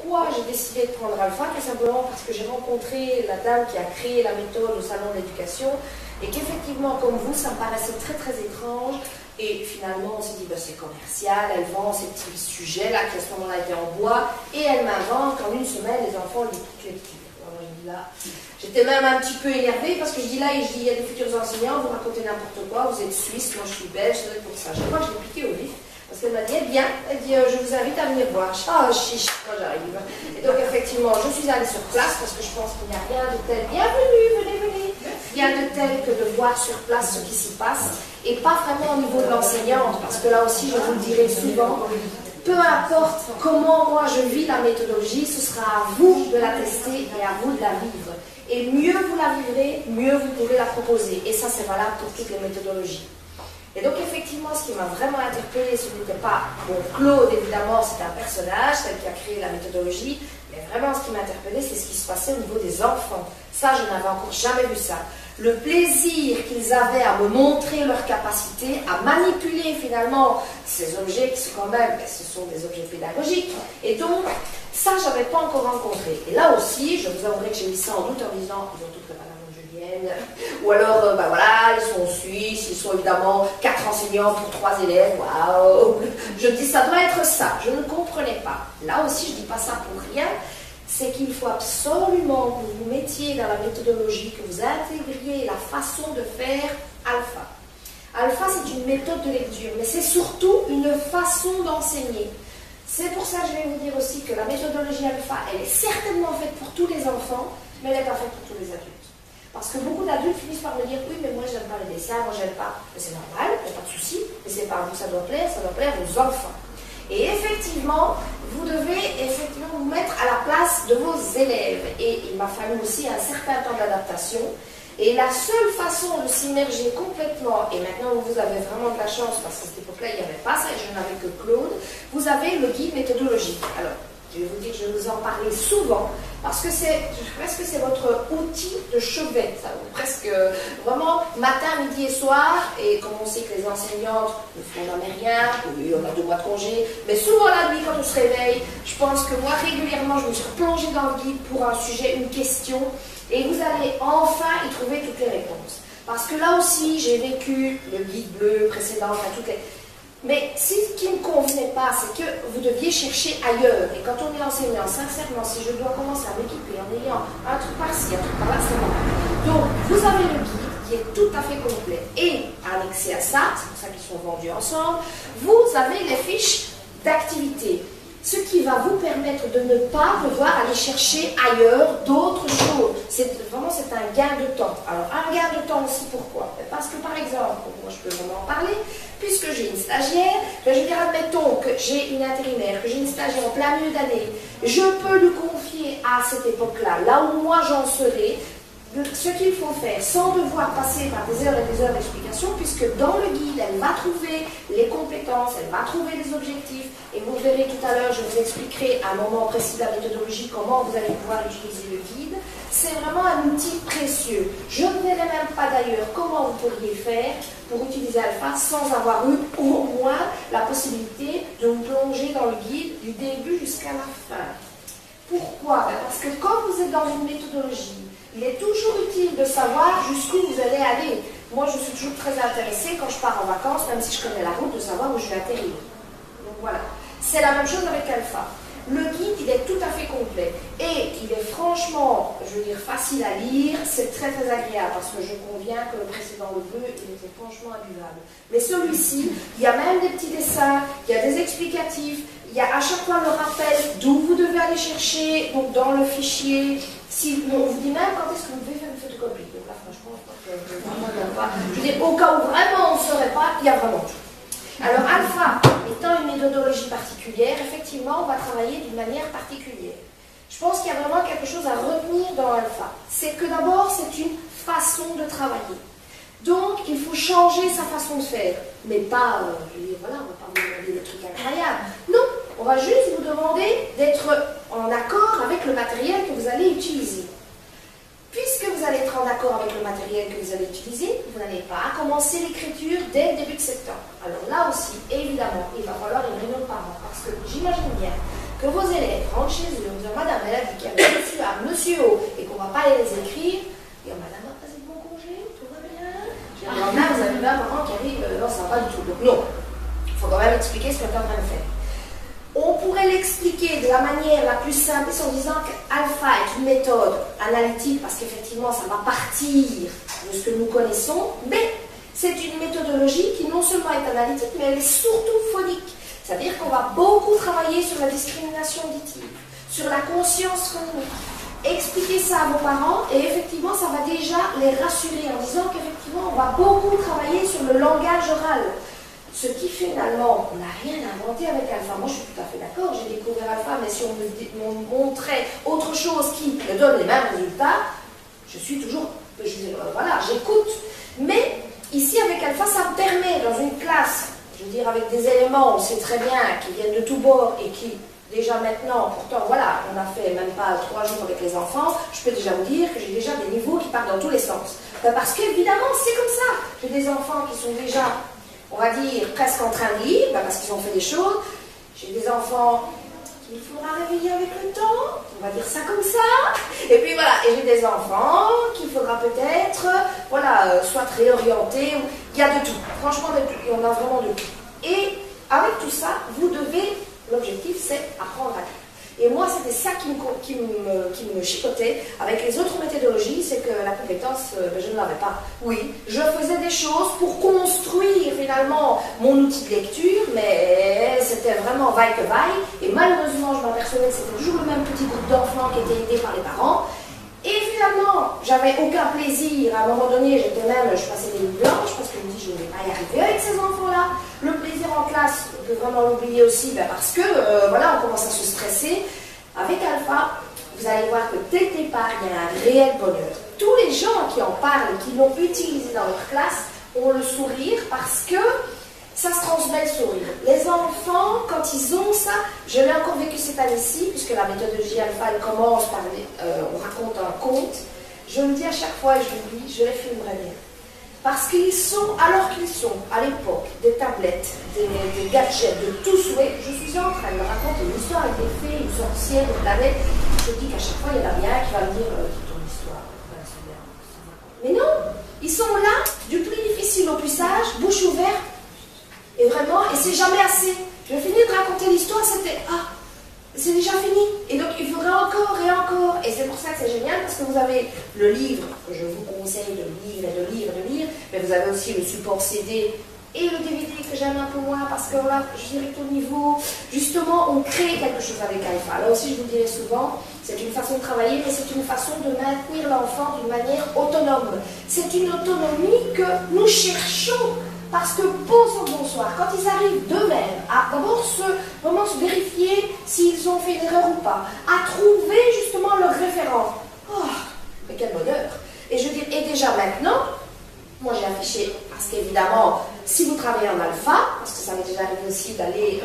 pourquoi j'ai décidé de prendre Alpha, tout simplement parce que j'ai rencontré la dame qui a créé la méthode au salon de l'éducation et qu'effectivement, comme vous, ça me paraissait très très étrange. Et finalement, on s'est dit, ben, c'est commercial, elle vend ces petits sujets-là qui à ce moment-là étaient en bois et elle m'invente qu'en une semaine, les enfants lui piquent les pieds. Alors, je dis là, j'étais même un petit peu énervée parce que je dis là, il y a des futurs enseignants, vous racontez n'importe quoi, vous êtes suisse, moi je suis belge, c'est pour ça. Je crois que je l'ai piqué au vif. Parce qu'elle m'a dit, eh bien, elle dit, je vous invite à venir voir. Ah, chiche, quand j'arrive. Et donc, effectivement, je suis allée sur place parce que je pense qu'il n'y a rien de tel. Bienvenue, venez, venez. Rien de tel que de voir sur place ce qui s'y passe. Et pas vraiment au niveau de l'enseignante, parce que là aussi, je vous le dirai souvent, peu importe comment moi je vis la méthodologie, ce sera à vous de la tester et à vous de la vivre. Et mieux vous la vivrez, mieux vous pourrez la proposer. Et ça, c'est valable pour toutes les méthodologies. Et donc, effectivement, ce qui m'a vraiment interpellée, ce n'était pas, bon, Claude, évidemment, c'est un personnage, celle qui a créé la méthodologie, mais vraiment, ce qui m'a interpellée, c'est ce qui se passait au niveau des enfants. Ça, je n'avais encore jamais vu ça. Le plaisir qu'ils avaient à me montrer leur capacité à manipuler, finalement, ces objets qui sont quand même, ce sont des objets pédagogiques. Et donc, ça, je n'avais pas encore rencontré. Et là aussi, je vous avouerai que j'ai mis ça en doute en me disant, ils ont tout préparé. Ou alors, ben voilà, ils sont suisses, ils sont évidemment 4 enseignants pour 3 élèves, waouh. Je dis, ça doit être ça, je ne comprenais pas. Là aussi, je ne dis pas ça pour rien, c'est qu'il faut absolument que vous vous mettiez dans la méthodologie, que vous intégriez la façon de faire Alpha. Alpha, c'est une méthode de lecture, mais c'est surtout une façon d'enseigner. C'est pour ça que je vais vous dire aussi que la méthodologie Alpha, elle est certainement faite pour tous les enfants, mais elle n'est pas faite pour tous les adultes. Parce que beaucoup d'adultes finissent par me dire, oui, mais moi, j'aime pas les dessins, moi, j'aime pas. Mais c'est normal, il n'y a pas de souci, mais c'est pas à vous, ça doit plaire aux enfants. Et effectivement, vous devez effectivement vous mettre à la place de vos élèves. Et il m'a fallu aussi un certain temps d'adaptation. Et la seule façon de s'immerger complètement, et maintenant vous avez vraiment de la chance, parce qu'à cette époque-là, il n'y avait pas ça, et je n'avais que Claude, vous avez le guide méthodologique. Alors, je vais vous dire que je vais vous en parler souvent, parce que presque c'est votre outil de chevet, ça, presque vraiment matin, midi et soir, et comme on sait que les enseignantes ne font jamais rien, oui, on a 2 mois de congé, mais souvent la nuit quand on se réveille, je pense que moi régulièrement je me suis replongée dans le guide pour un sujet, une question, et vous allez enfin y trouver toutes les réponses. Parce que là aussi, j'ai vécu le guide bleu précédent, enfin toutes les... Mais ce qui ne me convenait pas, c'est que vous deviez chercher ailleurs. Et quand on est enseignant, sincèrement, si je dois commencer à m'équiper en ayant un truc par-ci, un truc par-là, c'est bon. Donc, vous avez le guide qui est tout à fait complet. Et annexé à ça, c'est pour ça qu'ils sont vendus ensemble, vous avez les fiches d'activité. Ce qui va vous permettre de ne pas devoir aller chercher ailleurs d'autres choses. Vraiment, c'est un gain de temps. Alors, un gain de temps aussi, pourquoi? Parce que, par exemple, moi je peux vraiment en parler, puisque j'ai une stagiaire, je veux dire, admettons que j'ai une intérimaire, que j'ai une stagiaire en plein milieu d'année, je peux lui confier à cette époque-là, là où moi j'en serai, ce qu'il faut faire sans devoir passer par des heures et des heures d'explication, puisque dans le guide, elle va trouver les compétences, elle va trouver les objectifs, et vous verrez tout à l'heure, je vous expliquerai à un moment précis de la méthodologie comment vous allez pouvoir utiliser le guide. C'est vraiment un outil précieux. Je ne verrai même pas d'ailleurs comment vous pourriez faire pour utiliser Alpha sans avoir eu au moins la possibilité de vous plonger dans le guide du début jusqu'à la fin. Pourquoi? Parce que quand vous êtes dans une méthodologie, il est toujours utile de savoir jusqu'où vous allez aller. Moi, je suis toujours très intéressée quand je pars en vacances, même si je connais la route, de savoir où je vais atterrir. Donc voilà. C'est la même chose avec Alpha. Le guide, il est tout à fait complet. Et il est franchement, je veux dire, facile à lire. C'est très très agréable parce que je conviens que le précédent, le bleu, il était franchement imbuvable. Mais celui-ci, il y a même des petits dessins, il y a des explicatifs, il y a à chaque fois le rappel d'où vous devez aller chercher, donc dans le fichier. Si, on vous dit même quand est-ce que vous devez faire une photocopie. Donc là, franchement, je crois que vraiment, il n'y a pas. Je veux dire, au cas où vraiment on ne saurait pas, il y a vraiment tout. Alors, Alpha étant une méthodologie particulière, effectivement, on va travailler d'une manière particulière. Je pense qu'il y a vraiment quelque chose à retenir dans Alpha. C'est que d'abord, c'est une façon de travailler. Donc, il faut changer sa façon de faire. Mais pas, je veux dire, voilà, on ne va pas vous demander des trucs incroyables. Non, on va juste vous demander d'être en accord avec le matériel que vous allez utiliser. Puisque vous allez être en accord avec le matériel que vous allez utiliser, vous n'allez pas commencer l'écriture dès le début de septembre. Alors là aussi, évidemment, il va falloir une réunion de parents, parce que j'imagine bien que que vos élèves rentrent chez eux en disant madame, elle a dit qu'il y avait monsieur A, monsieur O, et qu'on ne va pas aller les écrire, et madame a passé de bon congé, tout va bien. Alors là, vous avez un parent qui arrive, non, ça va pas du tout. Donc non, il faut quand même expliquer ce qu'on est en train de faire. On pourrait l'expliquer de la manière la plus simple en disant qu'alpha est une méthode analytique parce qu'effectivement ça va partir de ce que nous connaissons, mais c'est une méthodologie qui non seulement est analytique, mais elle est surtout phonique. C'est-à-dire qu'on va beaucoup travailler sur la discrimination auditive, sur la conscience phonique. Expliquer ça à vos parents et effectivement ça va déjà les rassurer en disant qu'effectivement on va beaucoup travailler sur le langage oral. Ce qui finalement, on n'a rien inventé avec Alpha. Moi, je suis tout à fait d'accord, j'ai découvert Alpha, mais si on me montrait autre chose qui me donne les mêmes résultats, je suis toujours, voilà, j'écoute. Mais ici, avec Alpha, ça me permet, dans une classe, je veux dire, avec des éléments, on sait très bien, qui viennent de tous bords et qui, déjà maintenant, pourtant, voilà, on a fait même pas 3 jours avec les enfants, je peux déjà vous dire que j'ai déjà des niveaux qui partent dans tous les sens. Parce qu'évidemment, c'est comme ça. J'ai des enfants qui sont déjà, on va dire, presque en train de lire, parce qu'ils ont fait des choses. J'ai des enfants qu'il faudra réveiller avec le temps, on va dire ça comme ça. Et puis voilà, et j'ai des enfants qu'il faudra peut-être, voilà, soit réorienter. Il y a de tout, franchement de tout, et on a vraiment de tout. Et avec tout ça, vous devez, l'objectif c'est apprendre à lire. Et moi, c'était ça qui me chicotait avec les autres méthodologies, c'est que la compétence, je ne l'avais pas. Oui, je faisais des choses pour construire finalement mon outil de lecture, mais c'était vraiment vaille que vaille. Et malheureusement, je m'apercevais que c'était toujours le même petit groupe d'enfants qui était aidé par les parents. Et finalement, j'avais aucun plaisir. À un moment donné, je passais des nuits blanches parce que je me dis, je ne vais pas y arriver avec ces enfants-là. Le plaisir en classe, on peut vraiment l'oublier aussi, parce que, voilà, on commence à se stresser. Avec Alpha, vous allez voir que dès le départ, il y a un réel bonheur. Tous les gens qui en parlent, qui l'ont utilisé dans leur classe, ont le sourire parce que ça se transmet le sourire. Les enfants, quand ils ont ça, je l'ai encore vécu cette année-ci, puisque la méthodologie Alpha, elle commence par, on raconte un conte. Je le dis à chaque fois et je le dis, je les filmerai bien. Parce qu'ils sont, alors qu'ils sont à l'époque des tablettes, des gadgets, de tout souhait, je suis en train de raconter une histoire avec des fées, une sorcière, une planète. Je dis qu'à chaque fois, il y en a bien qui va me dire ton histoire. Mais non, ils sont là, du plus difficile au plus sage, bouche ouverte. Et vraiment, et c'est jamais assez. Je finis de raconter l'histoire, c'était c'est déjà fini. Et donc il faudrait encore et encore. Et c'est pour ça que c'est génial, parce que vous avez le livre, que je vous conseille de lire et de lire et de lire, mais vous avez aussi le support CD et le DVD que j'aime un peu moins, parce que là, je dirais qu'au niveau, justement, on crée quelque chose avec Alpha. Là aussi, je vous dirais souvent, c'est une façon de travailler, mais c'est une façon de maintenir l'enfant d'une manière autonome. C'est une autonomie que nous cherchons. Parce que bonsoir, quand ils arrivent d'eux-mêmes à d'abord vraiment se vérifier s'ils ont fait une erreur ou pas, à trouver justement leur référence. Oh, mais quel bonheur! Et je dis, et déjà maintenant, moi j'ai affiché, parce qu'évidemment, si vous travaillez en alpha, parce que ça m'est déjà arrivé aussi d'aller,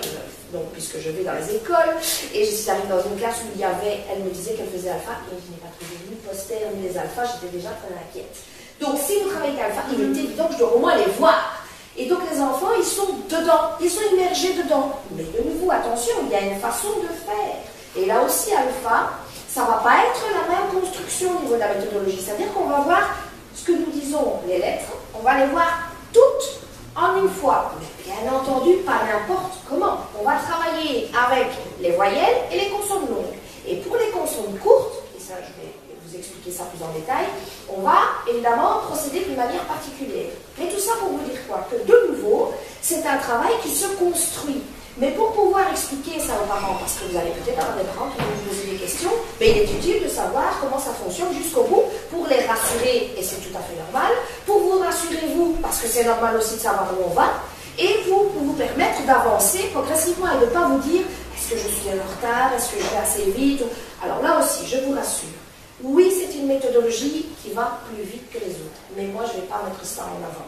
donc puisque je vais dans les écoles, et je suis arrivée dans une classe où il y avait, elle me disait qu'elle faisait alpha, et je n'ai pas trouvé ni poster ni les alphas, j'étais déjà très inquiète. Donc si vous travaillez avec alpha, il est évident que je dois au moins les voir. Et donc les enfants, ils sont dedans, ils sont immergés dedans. Mais de nouveau, attention, il y a une façon de faire. Et là aussi, Alpha, ça ne va pas être la même construction au niveau de la méthodologie. C'est-à-dire qu'on va voir ce que nous disons, les lettres, on va les voir toutes en une fois. Mais bien entendu, pas n'importe comment. On va travailler avec les voyelles et les consonnes longues. Et pour les consonnes courtes, et ça je vais vous expliquer ça plus en détail, on va évidemment procéder d'une manière particulière. Mais tout ça pour vous dire quoi? Que de nouveau, c'est un travail qui se construit. Mais pour pouvoir expliquer ça aux parents, parce que vous allez peut-être avoir des parents qui vont vous poser des questions, mais il est utile de savoir comment ça fonctionne jusqu'au bout, pour les rassurer, et c'est tout à fait normal, pour vous rassurer vous, parce que c'est normal aussi de savoir où on va, et pour vous permettre d'avancer progressivement et de ne pas vous dire, est-ce que je suis en retard, est-ce que je vais assez vite? Alors là aussi, je vous rassure. Oui, c'est une méthodologie qui va plus vite que les autres, mais moi je ne vais pas mettre ça en avant.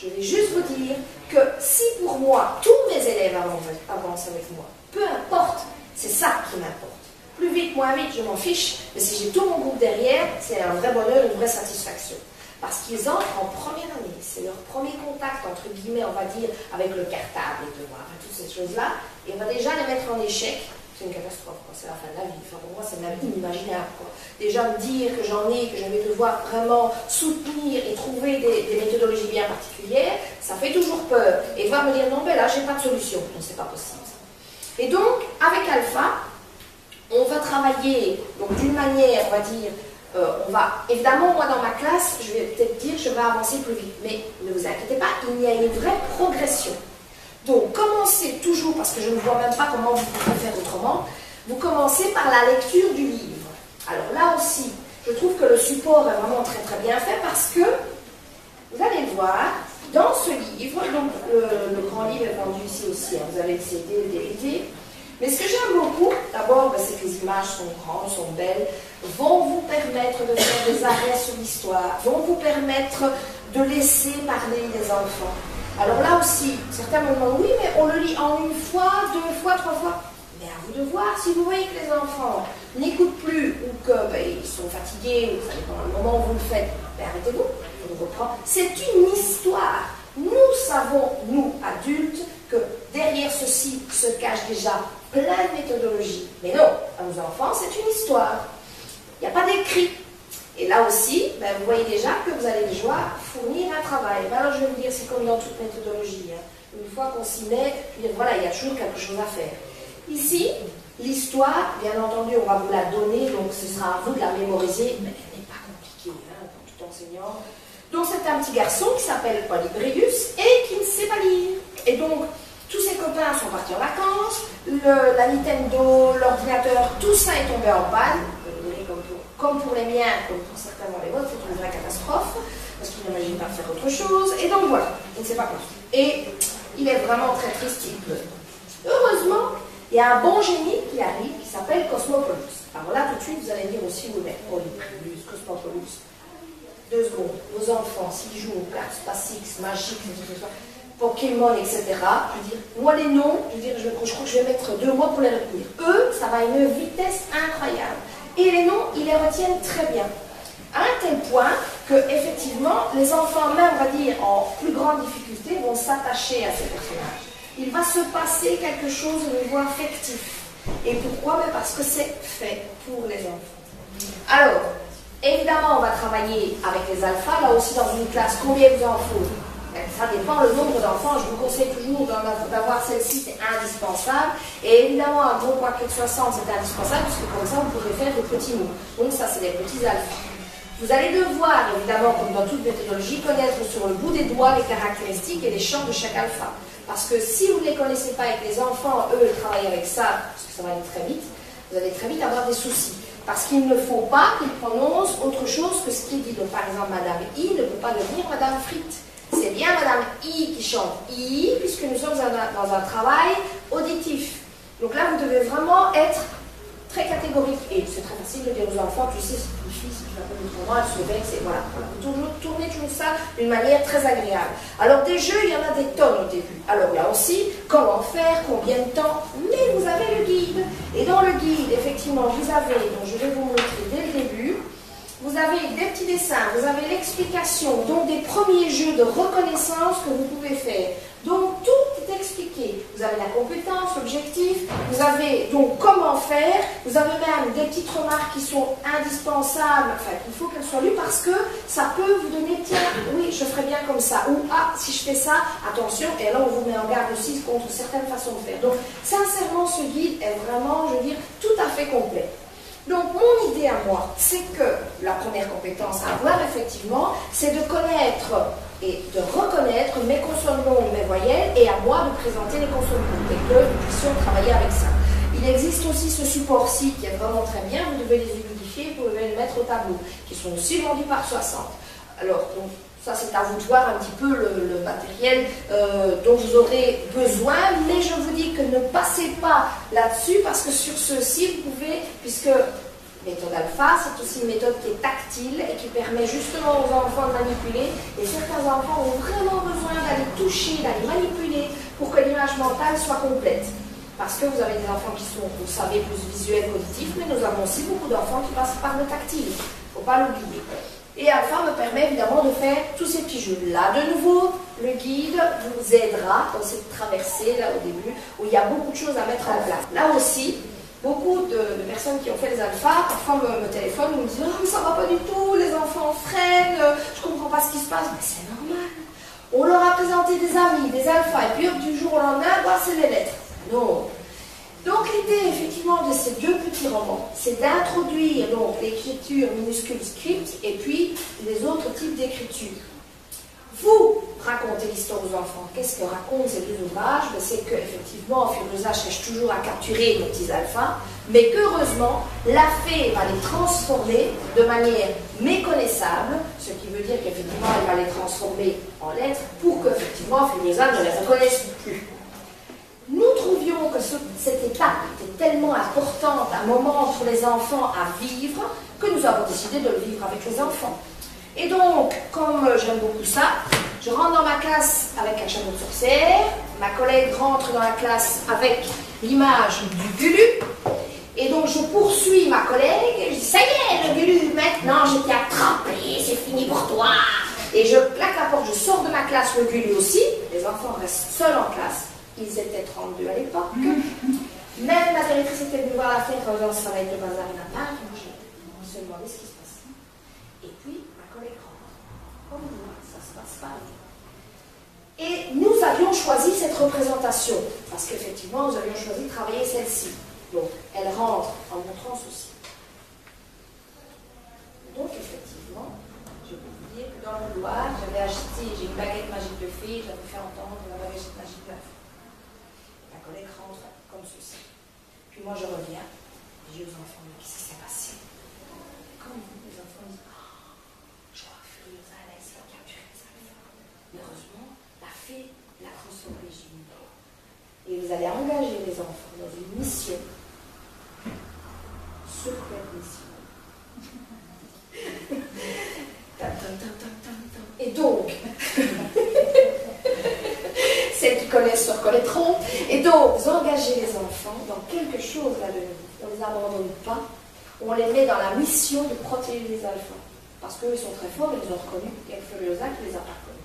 Je vais juste vous dire que si pour moi, tous mes élèves avancent avec moi, peu importe, c'est ça qui m'importe. Plus vite, moins vite, je m'en fiche, mais si j'ai tout mon groupe derrière, c'est un vrai bonheur, une vraie satisfaction. Parce qu'ils entrent en première année, c'est leur premier contact, entre guillemets, on va dire, avec le cartable, les devoirs, toutes ces choses-là, et on va déjà les mettre en échec c'est une catastrophe, c'est la fin de la vie. Enfin, pour moi, c'est même inimaginable, quoi. Déjà, me dire que j'en ai, que je vais devoir vraiment soutenir et trouver des méthodologies bien particulières, ça fait toujours peur. Et devoir me dire, non, ben là, j'ai pas de solution. Non, c'est pas possible. Et donc, avec Alpha, on va travailler d'une manière, on va dire, on va, évidemment, moi dans ma classe, je vais peut-être dire, je vais avancer plus vite, mais ne vous inquiétez pas, il y a une vraie progression. Donc, commencez toujours, parce que je ne vois même pas comment vous pouvez faire autrement, vous commencez par la lecture du livre. Alors là aussi, je trouve que le support est vraiment très très bien fait, parce que, vous allez le voir, dans ce livre, donc le grand livre est vendu ici aussi, hein, vous avez le CD, le DVD, mais ce que j'aime beaucoup, d'abord, c'est que les images sont grandes, sont belles, vont vous permettre de faire des arrêts sur l'histoire, vont vous permettre de laisser parler les enfants. Alors là aussi, certains me demandent, oui, mais on le lit en une fois, deux fois, trois fois. Mais à vous de voir, si vous voyez que les enfants n'écoutent plus ou qu'ils sont fatigués, ou ça dépend du moment où vous le faites, arrêtez-vous, on reprend. C'est une histoire. Nous savons, nous, adultes, que derrière ceci se cache déjà plein de méthodologies. Mais non, à nos enfants, c'est une histoire. Il n'y a pas d'écrit. Et là aussi, vous voyez déjà que vous allez déjà fournir un travail. Alors je vais vous dire, c'est comme dans toute méthodologie. Hein. Une fois qu'on s'y met, je veux dire, voilà, il y a toujours quelque chose à faire. Ici, l'histoire, bien entendu, on va vous la donner, donc ce sera à vous de la mémoriser, mais elle n'est pas compliquée, hein, pour tout enseignant. Donc c'est un petit garçon qui s'appelle Polybrius et qui ne sait pas lire. Et donc, tous ses copains sont partis en vacances, la Nintendo, l'ordinateur, tout ça est tombé en panne. Comme pour les miens, comme pour certainement les vôtres, c'est une vraie catastrophe, parce qu'il n'imagine pas faire autre chose. Et donc voilà, il ne sait pas quoi. Et il est vraiment très triste, il pleure. Heureusement, il y a un bon génie qui arrive, qui s'appelle Cosmopolis. Alors là, tout de suite, vous allez dire aussi vous-même, Polybrius, Cosmopolis. 2 secondes, vos enfants, s'ils jouent aux cartes Spacix, Magic, Pokémon, etc., je veux dire, moi les noms, je crois que je vais mettre 2 mois pour les retenir. Eux, ça va à une vitesse incroyable. Et les noms, ils les retiennent très bien. À un tel point que, effectivement, les enfants, même, on va dire, en plus grande difficulté, vont s'attacher à ces personnages. Il va se passer quelque chose au niveau affectif. Et pourquoi? Parce que c'est fait pour les enfants. Alors, évidemment, on va travailler avec les alphas, là aussi dans une classe, combien vous en faut? Ça dépend le nombre d'enfants. Je vous conseille toujours d'avoir celle-ci, c'est indispensable. Et évidemment, un gros paquet de 60, c'est indispensable, puisque comme ça, vous pourrez faire des petits mots. Donc ça, c'est des petits alphas. Vous allez devoir, évidemment, comme dans toute méthodologie, connaître sur le bout des doigts les caractéristiques et les champs de chaque alpha. Parce que si vous ne les connaissez pas et que les enfants, eux, travaillent avec ça, parce que ça va aller très vite, vous allez très vite avoir des soucis. Parce qu'il ne faut pas qu'ils prononcent autre chose que ce qui est dit. Donc, par exemple, Madame I ne peut pas devenir Madame Frites. C'est bien Madame I qui chante I, puisque nous sommes dans un travail auditif. Donc là, vous devez vraiment être très catégorique. Et c'est très facile de dire aux enfants, tu sais, c'est une fille, si tu l'appelles autrement, elle se vexe, et voilà. Vous tournez toujours ça d'une manière très agréable. Alors des jeux, il y en a des tonnes au début. Alors là aussi, comment faire, combien de temps, mais vous avez le guide. Et dans le guide, effectivement, vous avez, donc je vais vous montrer dès le début, vous avez des petits dessins, vous avez l'explication, donc des premiers jeux de reconnaissance que vous pouvez faire. Donc tout est expliqué. Vous avez la compétence, l'objectif, vous avez donc comment faire, vous avez même des petites remarques qui sont indispensables, enfin il faut qu'elles soient lues parce que ça peut vous donner, tiens, oui, je ferai bien comme ça, ou ah, si je fais ça, attention, et là on vous met en garde aussi contre certaines façons de faire. Donc sincèrement, ce guide est vraiment, je veux dire, tout à fait complet. Donc, mon idée à moi, c'est que la première compétence à avoir, effectivement, c'est de connaître et de reconnaître mes consonnes longues, mes voyelles, et à moi de présenter les consonnes courtes, et que nous puissions travailler avec ça. Il existe aussi ce support-ci qui est vraiment très bien, vous devez les humidifier, vous devez les mettre au tableau, qui sont aussi vendus par 60. Alors, donc, ça c'est à vous de voir un petit peu le matériel dont vous aurez besoin, mais je vous dis que ne passez pas là-dessus parce que sur ceci vous pouvez, puisque méthode alpha c'est aussi une méthode qui est tactile et qui permet justement aux enfants de manipuler, et certains enfants ont vraiment besoin d'aller toucher, d'aller manipuler pour que l'image mentale soit complète. Parce que vous avez des enfants qui sont, vous savez, plus visuels qu'auditifs, mais nous avons aussi beaucoup d'enfants qui passent par le tactile, il ne faut pas l'oublier. Et Alpha me permet évidemment de faire tous ces petits jeux. Là, de nouveau, le guide vous aidera dans cette traversée, là au début, où il y a beaucoup de choses à mettre en place. Là aussi, beaucoup de personnes qui ont fait les alphas, parfois me téléphonent et me disent « Oh, mais ça va pas du tout, les enfants freinent, je comprends pas ce qui se passe. » Mais c'est normal. On leur a présenté des amis, des alphas, et puis hop, du jour au lendemain, bah, c'est les lettres. Non. Donc l'idée, effectivement, de ces deux petits romans, c'est d'introduire l'écriture minuscule script et puis les autres types d'écriture. Vous racontez l'histoire aux enfants. Qu'est-ce que racontent ces deux ouvrages? C'est qu'effectivement, Furiosa cherche toujours à capturer nos petits alphas, mais qu'heureusement, la fée va les transformer de manière méconnaissable, ce qui veut dire qu'effectivement, elle va les transformer en lettres pour qu'effectivement, Furiosa ne les reconnaisse plus. Nous trouvions que cette étape était tellement importante, un moment pour les enfants à vivre, que nous avons décidé de le vivre avec les enfants. Et donc, comme j'aime beaucoup ça, je rentre dans ma classe avec un chapeau de sorcière, ma collègue rentre dans la classe avec l'image du Gulu, et donc je poursuis ma collègue, et je dis « Ça y est, le Gulu, maintenant je t'ai attrapé, c'est fini pour toi !» Et je claque la porte, je sors de ma classe, le Gulu aussi, les enfants restent seuls en classe. Ils étaient 32 à l'époque. Même la directrice était venue voir la fête en disant ça va être le bazar, il n'a pas mangé. On se demandait ce qui se passait. Et puis, ma collègue rentre. Comme moi, ça se passe pas. Et nous avions choisi cette représentation. Parce qu'effectivement, nous avions choisi de travailler celle-ci. Donc, elle rentre en montrant ceci. Donc, effectivement, je peux vous dire que dans le couloir, j'avais agité, j'ai une baguette magique de fée, j'avais fait entendre la baguette magique de la fée. La collègue rentre comme ceci. Puis moi je reviens, je dis aux enfants, mais qu'est-ce qui s'est passé? Comme les enfants disent, oh, je crois que Furiosa a essayé de capturer les alphas. Mais heureusement, la fée l'a transformé Jimmy. Et vous allez engager les enfants dans une mission, secrète mission. Et donc, celles qui connaissent se reconnaîtront. Et donc, vous engagez les enfants dans quelque chose là-dedans. On ne les abandonne pas. On les met dans la mission de protéger les alphas. Parce qu'eux, ils sont très forts, ils les ont reconnus. Il y a Furiosa qui les a pas reconnus.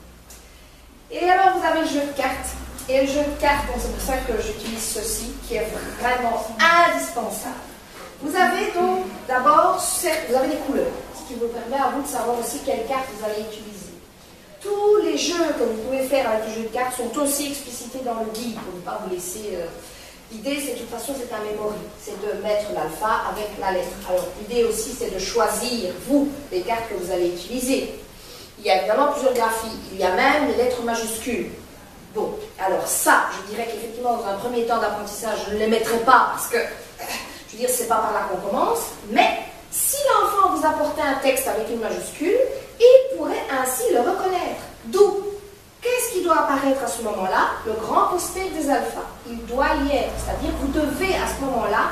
Et alors, vous avez le jeu de cartes. Et le jeu de cartes, c'est pour ça que j'utilise ceci, qui est vraiment indispensable. Vous avez donc, d'abord, vous avez des couleurs. Ce qui vous permet à vous de savoir aussi quelles cartes vous allez utiliser. Tous les jeux que vous pouvez faire avec le jeu de cartes sont aussi explicités dans le guide pour ne pas vous laisser. L'idée, c'est de toute façon, c'est un memory, c'est de mettre l'alpha avec la lettre. Alors, l'idée aussi, c'est de choisir, vous, les cartes que vous allez utiliser. Il y a évidemment plusieurs graphies, il y a même les lettres majuscules. Bon, alors ça, je dirais qu'effectivement, dans un premier temps d'apprentissage, je ne les mettrai pas parce que, je veux dire, c'est pas par là qu'on commence, mais si l'enfant vous apportait un texte avec une majuscule, il pourrait ainsi le reconnaître. D'où, qu'est-ce qui doit apparaître à ce moment-là? Le grand poster des alphas. Il doit y être, c'est-à-dire vous devez à ce moment-là,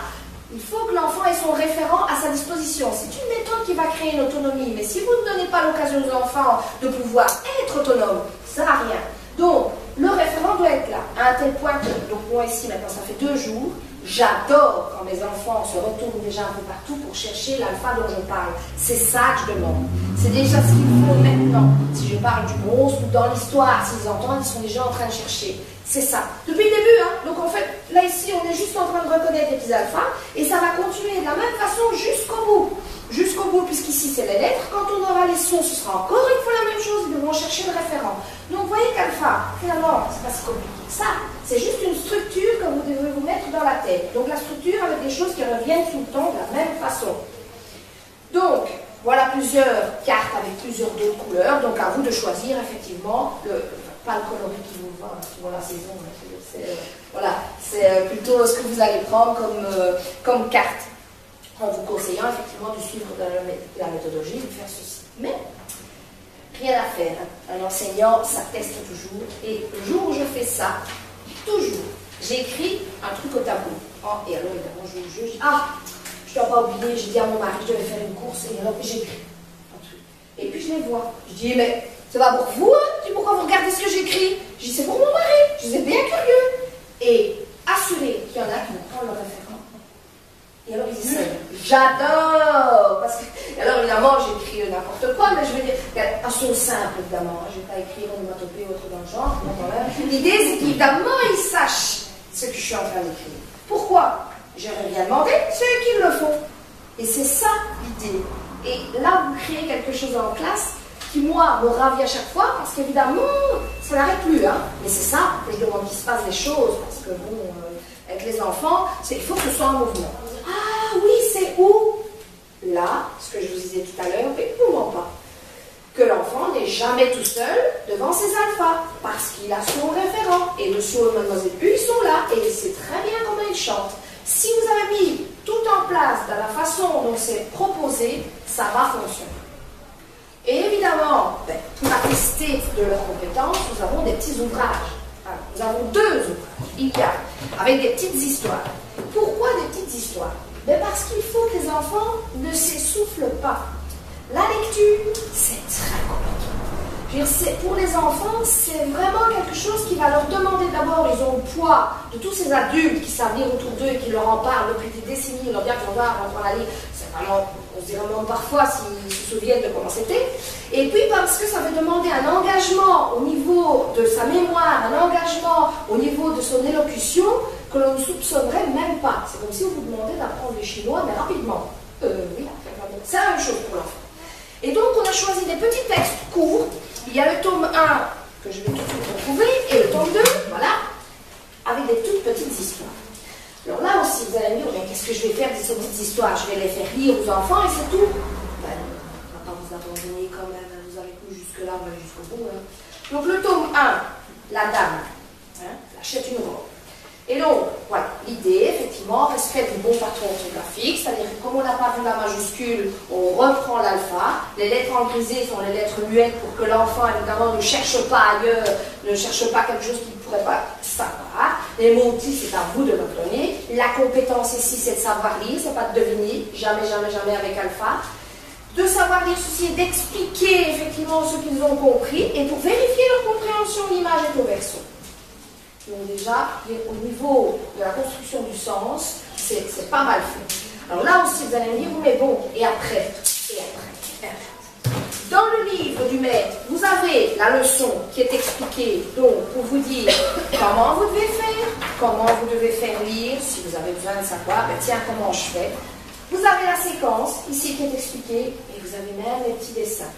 il faut que l'enfant ait son référent à sa disposition. C'est une méthode qui va créer une autonomie, mais si vous ne donnez pas l'occasion aux enfants de pouvoir être autonomes, ça ne sert à rien. Donc, le référent doit être là, à un tel point que, donc moi ici maintenant ça fait 2 jours, j'adore quand mes enfants se retournent déjà un peu partout pour chercher l'alpha dont je parle. C'est ça que je demande. C'est déjà ce qu'il faut maintenant. Si je parle du monstre ou dans l'histoire, s'ils entendent, ils sont déjà en train de chercher. C'est ça. Depuis le début, hein. Donc en fait, là ici, on est juste en train de reconnaître les petits alphas et ça va continuer de la même façon jusqu'au bout. Jusqu'au bout, puisqu'ici c'est les lettres. Quand on aura les sons, ce sera encore une fois la même chose. Ils devront chercher le référent. Donc vous voyez qu'alpha, finalement, c'est pas si compliqué que ça. C'est juste une structure que vous devez vous mettre dans la tête. Donc la structure avec des choses qui reviennent tout le temps de la même façon. Donc, voilà plusieurs cartes avec plusieurs d'autres couleurs. Donc à vous de choisir effectivement, pas le coloris qui vous va, suivant la saison. Voilà, c'est plutôt ce que vous allez prendre comme carte. En vous conseillant effectivement de suivre la méthodologie, de faire ceci. Mais, rien à faire. Un enseignant, ça teste toujours. Et le jour où je fais ça, toujours, j'écris un truc au tableau. Oh, et alors, évidemment, je dis, je ne dois pas oublier, j'ai dit à mon mari, je devais faire une course, et alors, j'écris un truc. Et puis, je les vois. Je dis, mais c'est pas pour vous, hein? Je dis, pourquoi vous regardez ce que j'écris? Je dis, c'est pour mon mari. Je dis, c'est bien curieux. Et assurez qu'il y en a qui vont prendre le référent. Et alors ils essayent. J'adore. Parce que, alors évidemment, j'écris n'importe quoi, mais je vais dire, un son simple évidemment. Je ne vais pas écrire onomatopée ou autre dans le genre. L'idée, c'est qu'évidemment, ils sachent ce que je suis en train d'écrire. Pourquoi? j'ai rien demandé, c'est eux qui le font. Et c'est ça l'idée. Et là, vous créez quelque chose en classe qui, moi, me ravit à chaque fois, parce qu'évidemment, ça n'arrête plus. Hein. Mais c'est ça que je demande qu'il se passe des choses, parce que bon, avec les enfants, il faut que ce soit un mouvement. Ah oui, c'est où? Là, ce que je vous disais tout à l'heure, mais comment pas? Que l'enfant n'est jamais tout seul devant ses alphas, parce qu'il a son référent. Et monsieur ou mademoiselle U, ils sont là, et il sait très bien comment ils chantent. Si vous avez mis tout en place dans la façon dont c'est proposé, ça va fonctionner. Et évidemment, pour attester de leurs compétences, nous avons des petits ouvrages. Alors, nous avons 2 ouvrages. Il y a, avec des petites histoires. Pourquoi des petites histoires? Parce qu'il faut que les enfants ne s'essoufflent pas. La lecture, c'est très compliqué. Pour les enfants, c'est vraiment quelque chose qui va leur demander d'abord, ils ont le poids de tous ces adultes qui savent lire autour d'eux et qui leur en parlent depuis des décennies, leur dire qu'on va apprendre à lire. C'est vraiment, on se dirait même parfois s'ils se souviennent de comment c'était. Et puis parce que ça veut demander un engagement au niveau de sa mémoire, un engagement au niveau de son élocution que l'on ne soupçonnerait même pas. C'est comme si on vous demandait d'apprendre le chinois, mais rapidement. Oui, c'est la même chose pour l'enfant. Et donc, on a choisi des petits textes courts. Il y a le tome 1, que je vais tout de suite retrouver, et le tome 2, voilà, avec des toutes petites histoires. Alors là aussi, vous allez me dire, mais qu'est-ce que je vais faire de ces petites histoires? Je vais les faire lire aux enfants et c'est tout? Ben, on ne va pas vous abandonner quand même, vous avez cru jusque-là, on va jusqu'au bout. Hein. Donc, le tome 1, la dame, hein, achète une robe. Et donc, voilà, l'idée, effectivement, respect du bon patron orthographique, c'est-à-dire que comme on n'a pas vu la majuscule, on reprend l'alpha. Les lettres en grisé sont les lettres muettes pour que l'enfant, évidemment, ne cherche pas ailleurs, ne cherche pas quelque chose qu'il ne pourrait pas savoir. Les mots-titres, c'est à vous de le donner. La compétence ici, c'est de savoir lire, c'est pas de deviner, jamais, jamais, jamais avec alpha. De savoir lire ceci et d'expliquer, effectivement, ce qu'ils ont compris. Et pour vérifier leur compréhension, l'image est au verso. Donc déjà, au niveau de la construction du sens, c'est pas mal fait. Alors là aussi, vous allez me dire, mais bon, et après? Et après? Dans le livre du maître, vous avez la leçon qui est expliquée, donc pour vous dire comment vous devez faire, comment vous devez faire lire, si vous avez besoin de savoir, ben tiens, comment je fais. Vous avez la séquence, ici, qui est expliquée, et vous avez même les petits dessins.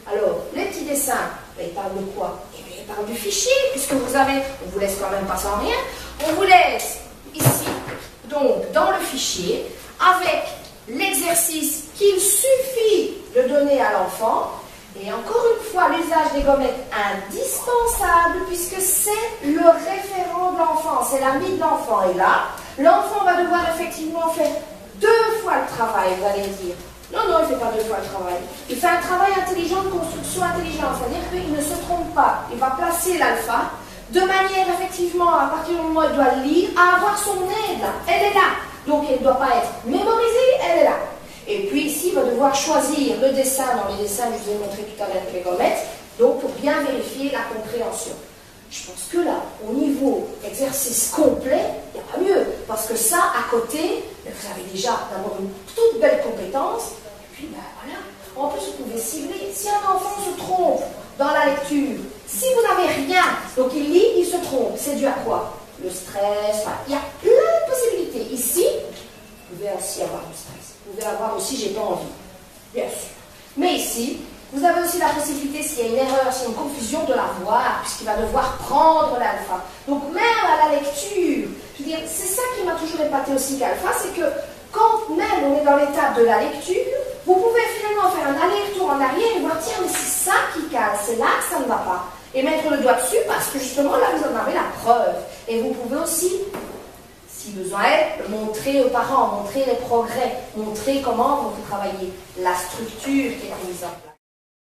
Alors, les petits dessins, ben, ils parlent de quoi? Eh bien, ils parlent du fichier, puisque vous avez, on vous laisse quand même pas sans rien, on vous laisse ici, donc, dans le fichier, avec l'exercice qu'il suffit de donner à l'enfant, et encore une fois, l'usage des gommettes indispensable, puisque c'est le référent de l'enfant, c'est l'ami de l'enfant, et là, l'enfant va devoir effectivement faire 2 fois le travail, vous allez dire. Non, non, il ne fait pas 2 fois le travail. Il fait un travail intelligent de construction intelligente, c'est-à-dire qu'il ne se trompe pas. Il va placer l'alpha de manière, effectivement, à partir du moment où il doit le lire, à avoir son aide. Elle est là. Donc, elle ne doit pas être mémorisée, elle est là. Et puis, ici, il va devoir choisir le dessin. Dans les dessins, je vous ai montré tout à l'heure avec les gommettes, donc pour bien vérifier la compréhension. Je pense que là, au niveau exercice complet, il n'y a pas mieux. Parce que ça, à côté, vous avez déjà d'abord une toute belle compétence. Et puis, ben voilà. En plus, vous pouvez cibler. Si un enfant se trompe dans la lecture, si vous n'avez rien, donc il lit, il se trompe. C'est dû à quoi? Le stress. Enfin, il y a plein de possibilités. Ici, vous pouvez aussi avoir du stress. Vous pouvez avoir aussi, j'ai pas envie. Bien sûr. Mais ici, vous avez aussi la possibilité, s'il y a une erreur, s'il y a une confusion, de la voir, puisqu'il va devoir prendre l'alpha. Donc même à la lecture, je veux dire, c'est ça qui m'a toujours épaté aussi qu'alpha, c'est que quand même on est dans l'étape de la lecture, vous pouvez finalement faire un aller-retour en arrière et voir, tiens, mais c'est ça qui casse, c'est là que ça ne va pas. Et mettre le doigt dessus, parce que justement là, vous en avez la preuve. Et vous pouvez aussi, si besoin est, montrer aux parents, montrer les progrès, montrer comment vous travaillez, la structure qui est mise en place.